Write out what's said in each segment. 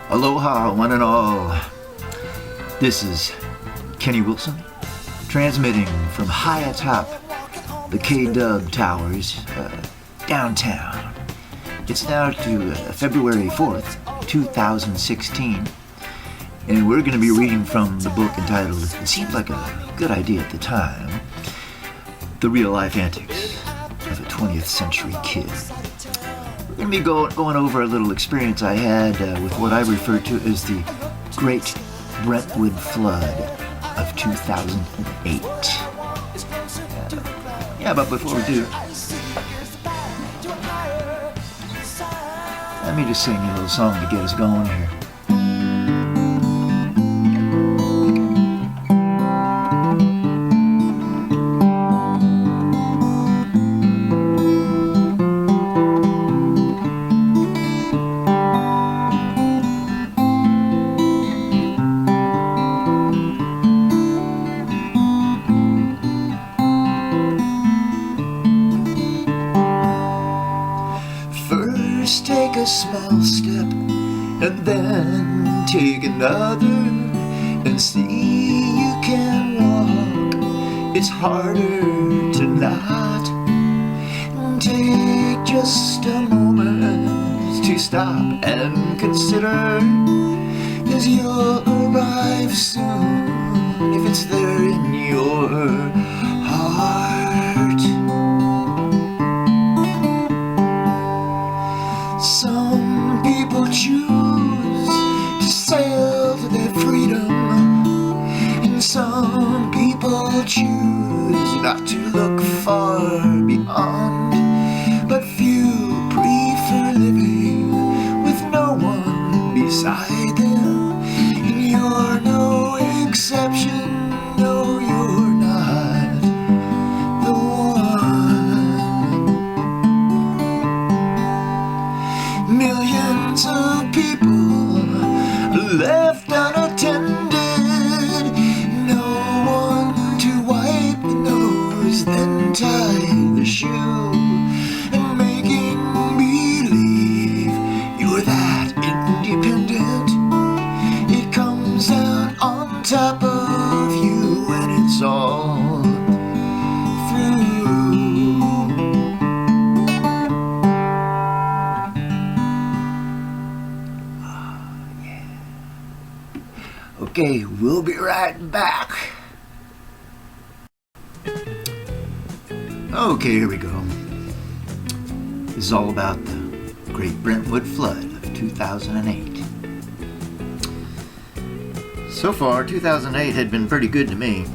Aloha, one and all. This is Kenny Wilson, transmitting from high atop the K-Dub Towers, downtown. It's now to February 4th, 2016, and we're going to be reading from the book entitled, it seemed like a good idea at the time, The Real-Life Antics of a 20th Century Kid. We're going to be going over a little experience I had with what I refer to as the Great Brentwood Flood of 2008. But before we do, let me just sing you a little song to get us going here. Take a small step and then take another and see you can walk. It's harder to not take just a moment to stop and consider, 'cause you'll arrive soon if it's there in your heart. Some people choose to sail to their freedom, and some people choose not to look far beyond. But few prefer living with no one beside them, and you're no exception. No, you're not the one. Millions of people left unattended, no one to wipe the nose, then tie the shoe, and making believe you're that independent. It comes out on top of you when it's all through. Okay, we'll be right back. Okay, here we go. This is all about the Great Brentwood Flood of 2008. So far, 2008 had been pretty good to me.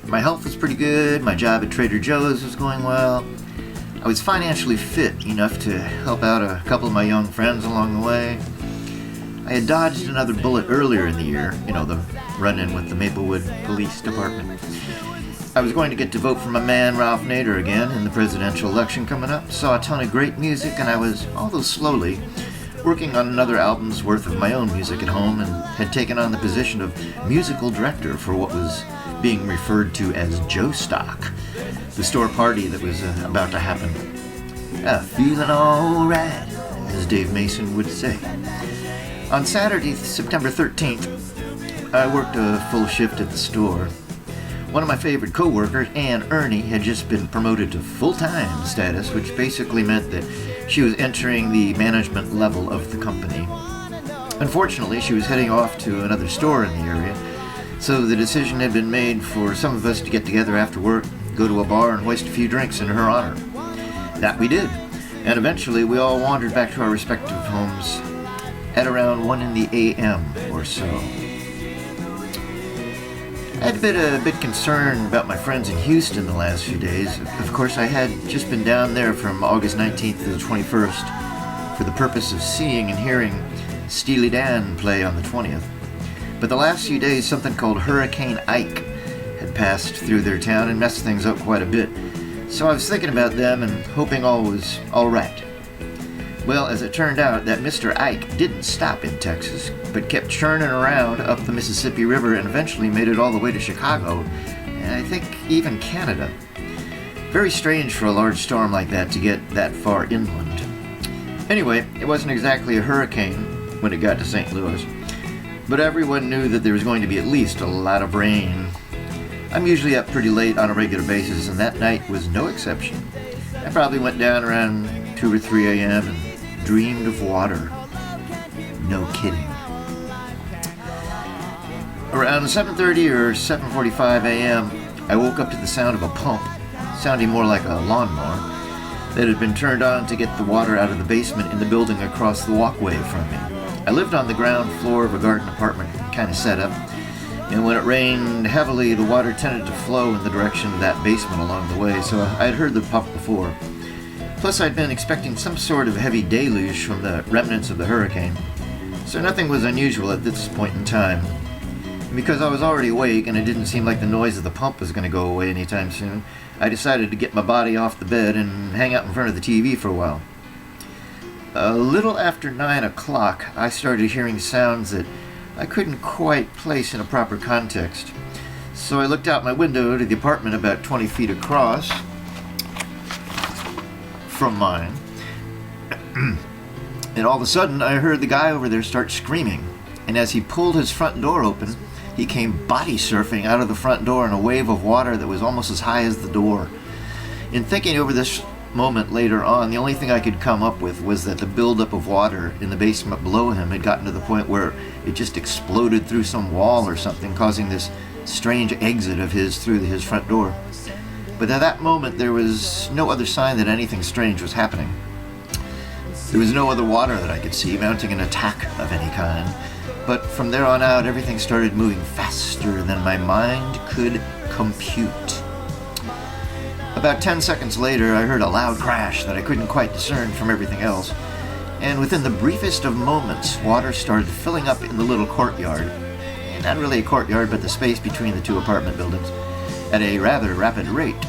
My health was pretty good, my job at Trader Joe's was going well. I was financially fit enough to help out a couple of my young friends along the way. I had dodged another bullet earlier in the year, the run-in with the Maplewood Police Department. I was going to get to vote for my man Ralph Nader again in the presidential election coming up, saw a ton of great music, and I was, although slowly, working on another album's worth of my own music at home, and had taken on the position of musical director for what was being referred to as Joe Stock, the store party that was about to happen. Feeling all right, as Dave Mason would say. On Saturday, September 13th, I worked a full shift at the store. One of my favorite co-workers, Ann Ernie, had just been promoted to full-time status, which basically meant that she was entering the management level of the company. Unfortunately, she was heading off to another store in the area, so the decision had been made for some of us to get together after work, go to a bar, and hoist a few drinks in her honor. That we did, and eventually we all wandered back to our respective homes at around 1 a.m. or so. I had been a bit concerned about my friends in Houston the last few days. Of course, I had just been down there from August 19th to the 21st for the purpose of seeing and hearing Steely Dan play on the 20th. But the last few days, something called Hurricane Ike had passed through their town and messed things up quite a bit. So I was thinking about them and hoping all was all right. Well, as it turned out, that Mr. Ike didn't stop in Texas, but kept churning around up the Mississippi River and eventually made it all the way to Chicago, and I think even Canada. Very strange for a large storm like that to get that far inland. Anyway, it wasn't exactly a hurricane when it got to St. Louis, but everyone knew that there was going to be at least a lot of rain. I'm usually up pretty late on a regular basis, and that night was no exception. I probably went down around 2 or 3 a.m. and dreamed of water. No kidding. Around 7:30 or 7:45 a.m., I woke up to the sound of a pump, sounding more like a lawnmower, that had been turned on to get the water out of the basement in the building across the walkway from me. I lived on the ground floor of a garden apartment kind of setup, and when it rained heavily, the water tended to flow in the direction of that basement along the way, so I had heard the pump before. Plus, I'd been expecting some sort of heavy deluge from the remnants of the hurricane, so nothing was unusual at this point in time. And because I was already awake and it didn't seem like the noise of the pump was going to go away anytime soon, I decided to get my body off the bed and hang out in front of the TV for a while. A little after 9 o'clock, I started hearing sounds that I couldn't quite place in a proper context. So I looked out my window to the apartment about 20 feet across from mine, and all of a sudden I heard the guy over there start screaming, and as he pulled his front door open, he came body surfing out of the front door in a wave of water that was almost as high as the door. In thinking over this moment later on, the only thing I could come up with was that the buildup of water in the basement below him had gotten to the point where it just exploded through some wall or something, causing this strange exit of his through his front door. But at that moment, there was no other sign that anything strange was happening. There was no other water that I could see mounting an attack of any kind. But from there on out, everything started moving faster than my mind could compute. About 10 seconds later, I heard a loud crash that I couldn't quite discern from everything else. And within the briefest of moments, water started filling up in the little courtyard. Not really a courtyard, but the space between the two apartment buildings, at a rather rapid rate.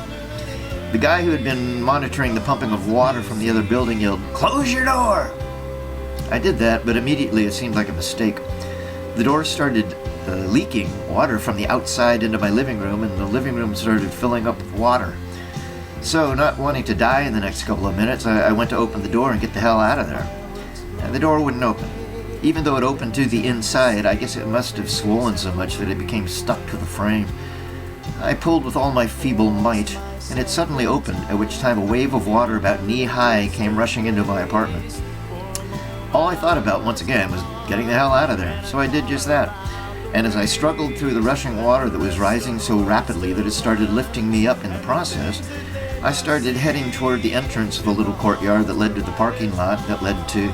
The guy who had been monitoring the pumping of water from the other building yelled, "Close your door!" I did that, but immediately it seemed like a mistake. The door started leaking water from the outside into my living room, and the living room started filling up with water. So, not wanting to die in the next couple of minutes, I went to open the door and get the hell out of there. And the door wouldn't open. Even though it opened to the inside, I guess it must have swollen so much that it became stuck to the frame. I pulled with all my feeble might, and it suddenly opened, at which time a wave of water about knee-high came rushing into my apartment. All I thought about, once again, was getting the hell out of there, so I did just that. And as I struggled through the rushing water that was rising so rapidly that it started lifting me up in the process, I started heading toward the entrance of the little courtyard that led to the parking lot that led to...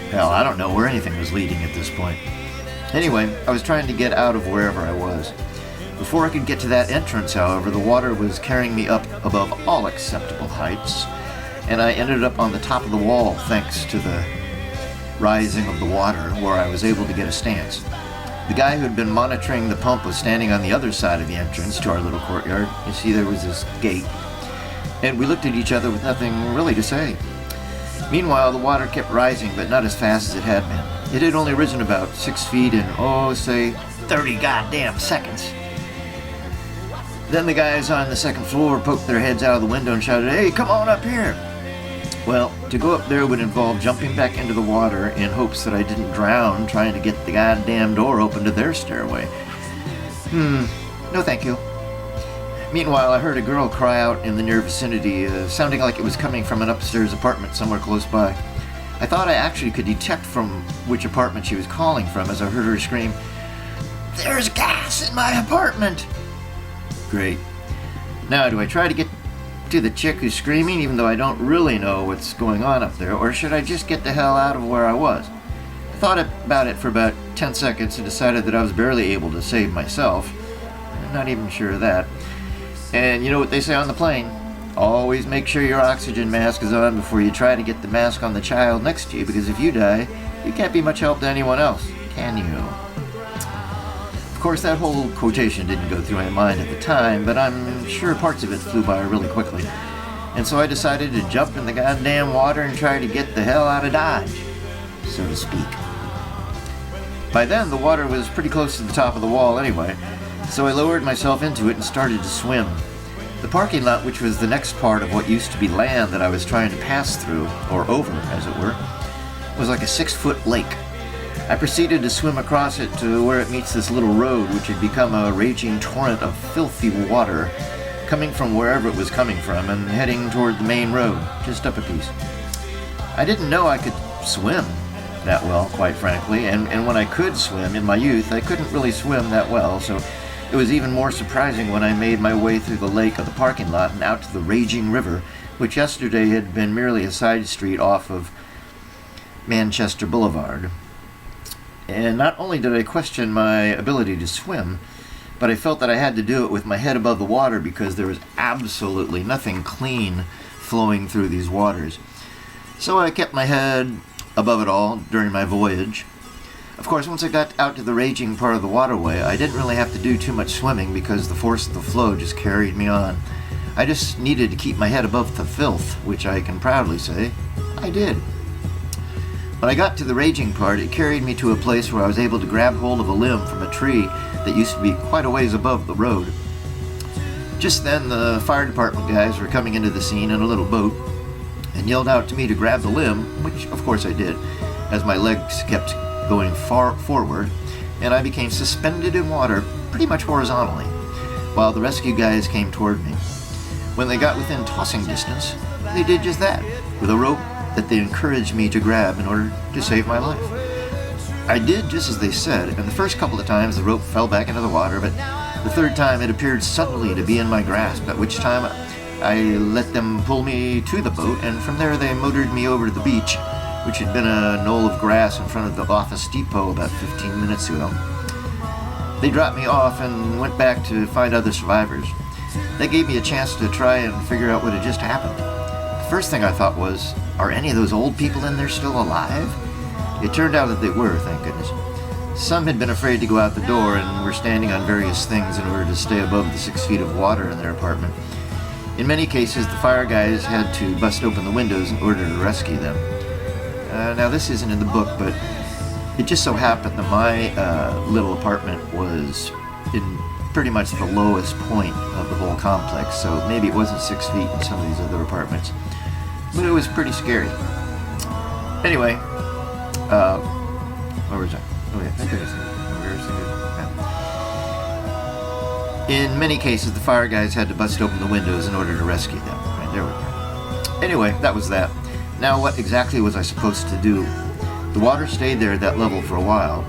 hell, I don't know where anything was leading at this point. Anyway, I was trying to get out of wherever I was. Before I could get to that entrance, however, the water was carrying me up above all acceptable heights, and I ended up on the top of the wall thanks to the rising of the water, where I was able to get a stance. The guy who had been monitoring the pump was standing on the other side of the entrance to our little courtyard. You see, there was this gate, and we looked at each other with nothing really to say. Meanwhile, the water kept rising, but not as fast as it had been. It had only risen about 6 feet in, say, 30 goddamn seconds. Then the guys on the second floor poked their heads out of the window and shouted, "Hey, come on up here!" Well, to go up there would involve jumping back into the water in hopes that I didn't drown trying to get the goddamn door open to their stairway. No thank you. Meanwhile, I heard a girl cry out in the near vicinity, sounding like it was coming from an upstairs apartment somewhere close by. I thought I actually could detect from which apartment she was calling from as I heard her scream, "There's gas in my apartment!" Great. Now, do I try to get to the chick who's screaming, even though I don't really know what's going on up there, or should I just get the hell out of where I was? I thought about it for about 10 seconds and decided that I was barely able to save myself. I'm not even sure of that. And you know what they say on the plane? Always make sure your oxygen mask is on before you try to get the mask on the child next to you, because if you die, you can't be much help to anyone else, can you? Of course, that whole quotation didn't go through my mind at the time, but I'm sure parts of it flew by really quickly. And so I decided to jump in the goddamn water and try to get the hell out of Dodge, so to speak. By then, the water was pretty close to the top of the wall anyway, so I lowered myself into it and started to swim. The parking lot, which was the next part of what used to be land that I was trying to pass through, or over, as it were, was like a 6-foot lake. I proceeded to swim across it to where it meets this little road, which had become a raging torrent of filthy water, coming from wherever it was coming from and heading toward the main road, just up a piece. I didn't know I could swim that well, quite frankly, and when I could swim in my youth, I couldn't really swim that well, so it was even more surprising when I made my way through the lake of the parking lot and out to the raging river, which yesterday had been merely a side street off of Manchester Boulevard. And not only did I question my ability to swim, but I felt that I had to do it with my head above the water because there was absolutely nothing clean flowing through these waters. So I kept my head above it all during my voyage. Of course, once I got out to the raging part of the waterway, I didn't really have to do too much swimming because the force of the flow just carried me on. I just needed to keep my head above the filth, which I can proudly say I did. When I got to the raging part, it carried me to a place where I was able to grab hold of a limb from a tree that used to be quite a ways above the road. Just then, the fire department guys were coming into the scene in a little boat and yelled out to me to grab the limb, which of course I did, as my legs kept going far forward, and I became suspended in water pretty much horizontally, while the rescue guys came toward me. When they got within tossing distance, they did just that, with a rope that they encouraged me to grab in order to save my life. I did just as they said, and the first couple of times the rope fell back into the water, but the third time it appeared suddenly to be in my grasp, at which time I let them pull me to the boat, and from there they motored me over to the beach, which had been a knoll of grass in front of the office depot about 15 minutes ago. They dropped me off and went back to find other survivors. They gave me a chance to try and figure out what had just happened. The first thing I thought was, are any of those old people in there still alive? It turned out that they were, thank goodness. Some had been afraid to go out the door and were standing on various things in order to stay above the 6 feet of water in their apartment. In many cases, the fire guys had to bust open the windows in order to rescue them. Now, this isn't in the book, but it just so happened that my little apartment was in pretty much the lowest point of the whole complex, so maybe it wasn't 6 feet in some of these other apartments. But it was pretty scary. Anyway, where was I? Oh yeah, I think I said in many cases, the fire guys had to bust open the windows in order to rescue them. Right, there we go. Anyway, that was that. Now, what exactly was I supposed to do? The water stayed there at that level for a while,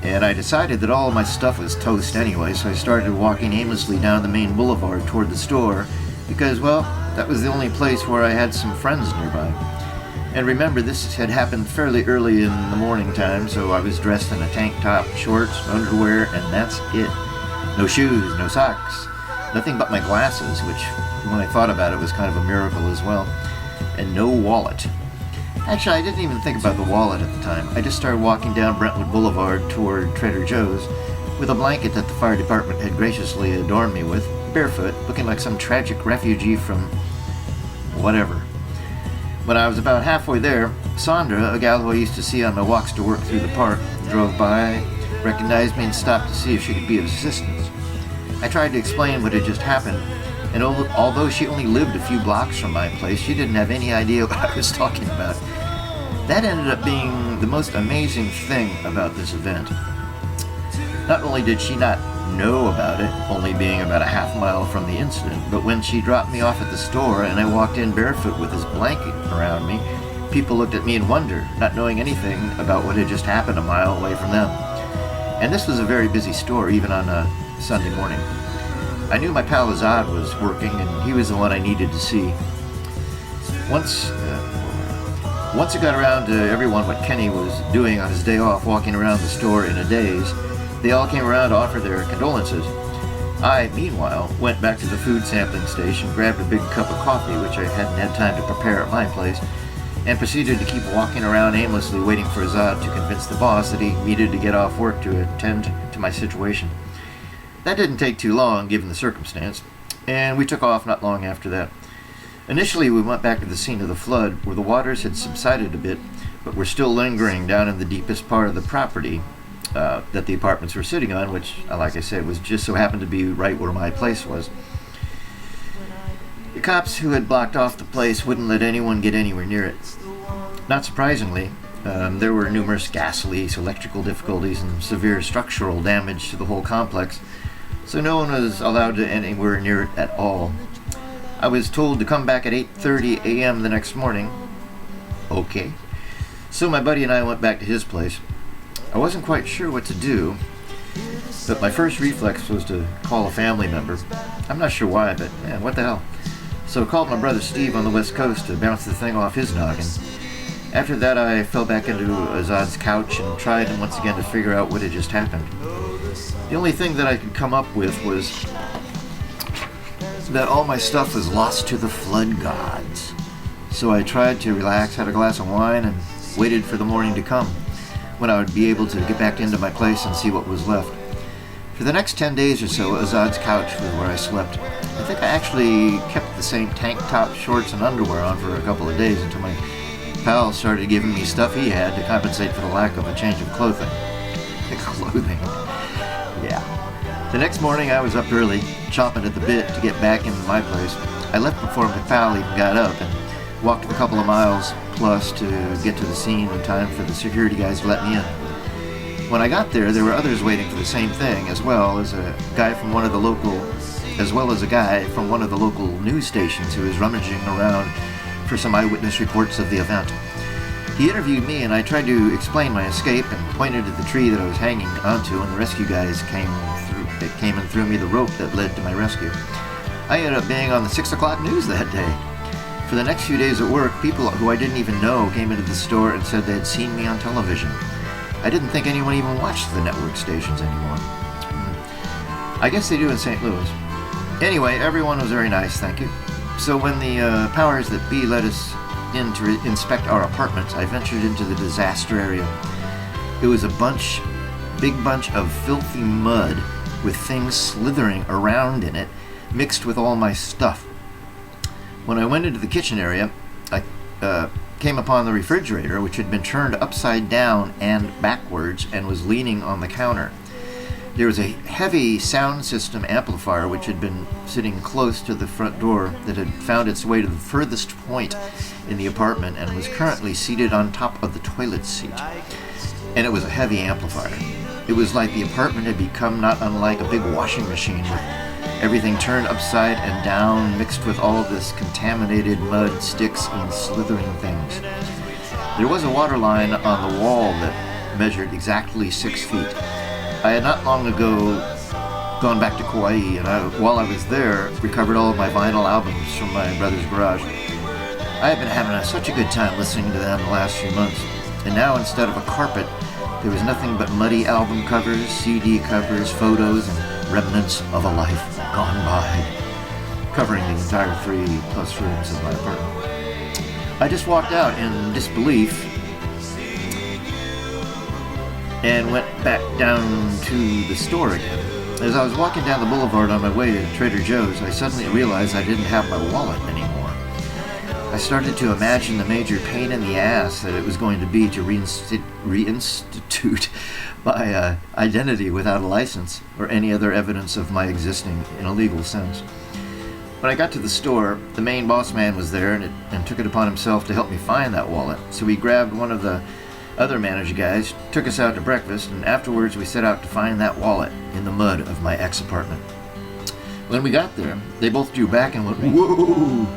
and I decided that all of my stuff was toast anyway, so I started walking aimlessly down the main boulevard toward the store, because, well, that was the only place where I had some friends nearby. And remember, this had happened fairly early in the morning time, so I was dressed in a tank top, shorts, underwear, and that's it. No shoes, no socks, nothing but my glasses, which, when I thought about it, was kind of a miracle as well, and no wallet. Actually, I didn't even think about the wallet at the time. I just started walking down Brentwood Boulevard toward Trader Joe's with a blanket that the fire department had graciously adorned me with, barefoot, looking like some tragic refugee from whatever. When I was about halfway there, Sandra, a gal who I used to see on my walks to work through the park, drove by, recognized me, and stopped to see if she could be of assistance. I tried to explain what had just happened, and although she only lived a few blocks from my place, she didn't have any idea what I was talking about. That ended up being the most amazing thing about this event. Not only did she not know about it, only being about a half mile from the incident, but when she dropped me off at the store and I walked in barefoot with this blanket around me, people looked at me in wonder, not knowing anything about what had just happened a mile away from them. And this was a very busy store, even on a Sunday morning. I knew my pal Azad was working, and he was the one I needed to see. Once it got around to everyone what Kenny was doing on his day off, walking around the store in a daze, they all came around to offer their condolences. I, meanwhile, went back to the food sampling station, grabbed a big cup of coffee, which I hadn't had time to prepare at my place, and proceeded to keep walking around aimlessly, waiting for Azad to convince the boss that he needed to get off work to attend to my situation. That didn't take too long, given the circumstance, and we took off not long after that. Initially, we went back to the scene of the flood, where the waters had subsided a bit, but were still lingering down in the deepest part of the property that the apartments were sitting on, which, like I said, was just so happened to be right where my place was. The cops who had blocked off the place wouldn't let anyone get anywhere near it. Not surprisingly, there were numerous gas leaks, electrical difficulties, and severe structural damage to the whole complex, so no one was allowed to anywhere near it at all. I was told to come back at 8:30 a.m. the next morning. Okay. So my buddy and I went back to his place. I wasn't quite sure what to do, but my first reflex was to call a family member. I'm not sure why, but man, what the hell. So I called my brother Steve on the West Coast to bounce the thing off his noggin. After that, I fell back into Azad's couch and tried once again to figure out what had just happened. The only thing that I could come up with was that all my stuff was lost to the flood gods. So I tried to relax, had a glass of wine, and waited for the morning to come, when I would be able to get back into my place and see what was left. For the next 10 days or so, Azad's couch was where I slept. I think I actually kept the same tank top, shorts, and underwear on for a couple of days until my pal started giving me stuff he had to compensate for the lack of a change of clothing. Yeah. The next morning I was up early, chomping at the bit to get back into my place. I left before my pal even got up and walked a couple of miles plus to get to the scene in time for the security guys to let me in. When I got there were others waiting for the same thing, as well as a guy from one of the local news stations who was rummaging around for some eyewitness reports of the event. He interviewed me, and I tried to explain my escape and pointed at the tree that I was hanging onto, and the rescue guys came and threw me the rope that led to my rescue. I ended up being on the 6 o'clock news that day. For the next few days at work, people who I didn't even know came into the store and said they had seen me on television. I didn't think anyone even watched the network stations anymore. I guess they do in St. Louis. Anyway, everyone was very nice, thank you. So when the powers that be let us in to inspect our apartments, I ventured into the disaster area. It was a big bunch of filthy mud with things slithering around in it, mixed with all my stuff. When I went into the kitchen area, I came upon the refrigerator, which had been turned upside down and backwards and was leaning on the counter. There was a heavy sound system amplifier which had been sitting close to the front door that had found its way to the furthest point in the apartment and was currently seated on top of the toilet seat. And it was a heavy amplifier. It was like the apartment had become not unlike a big washing machine with everything turned upside and down, mixed with all of this contaminated mud, sticks, and slithering things. There was a water line on the wall that measured exactly 6 feet. I had not long ago gone back to Kauai, and while I was there, recovered all of my vinyl albums from my brother's garage. I had been having such a good time listening to them the last few months, and now instead of a carpet, there was nothing but muddy album covers, CD covers, photos, and remnants of a life gone by, covering the entire 3+ rooms of my apartment. I just walked out in disbelief and went back down to the store again. As I was walking down the boulevard on my way to Trader Joe's, I suddenly realized I didn't have my wallet anymore. I started to imagine the major pain in the ass that it was going to be to reinstitute my identity without a license or any other evidence of my existing in a legal sense. When I got to the store, the main boss man was there and took it upon himself to help me find that wallet. So he grabbed one of the other manager guys, took us out to breakfast, and afterwards we set out to find that wallet in the mud of my ex-apartment. When we got there, they both drew back and went, "Whoa!"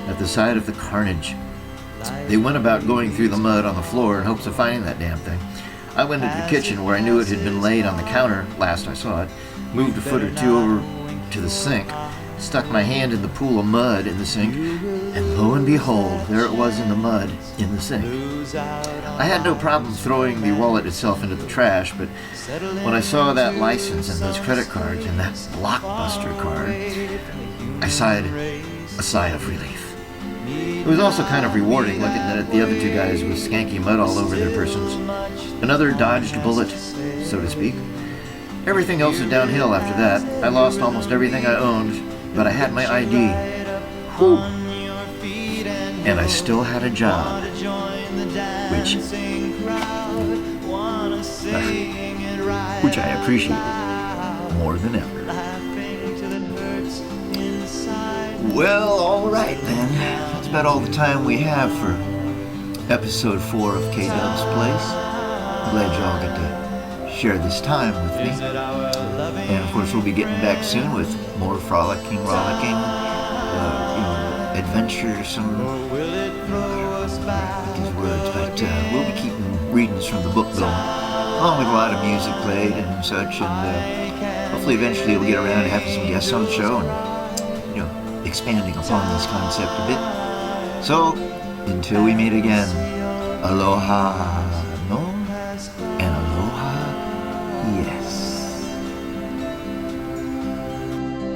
at the sight of the carnage. They went about going through the mud on the floor in hopes of finding that damn thing. I went into the kitchen where I knew it had been laid on the counter last I saw it, moved a foot or two over to the sink, stuck my hand in the pool of mud in the sink, and lo and behold, there it was in the mud in the sink. I had no problem throwing the wallet itself into the trash, but when I saw that license and those credit cards and that Blockbuster card, I sighed a sigh of relief. It was also kind of rewarding looking at the other two guys with skanky mud all over their persons. Another dodged bullet, so to speak. Everything else is downhill after that. I lost almost everything I owned, but I had my ID. Whew. And I still had a job, which I appreciated more than ever. Well, all right then. That's about all the time we have for episode 4 of K-Dub's Place. I'm glad y'all get to share this time with me. And of course, we'll be getting back soon with more rollicking, adventuresome, these words, but we'll be keeping readings from the book going, along with a lot of music played and such, and hopefully eventually we'll get around to having some guests on the show and, expanding upon this concept a bit. So, until we meet again, aloha.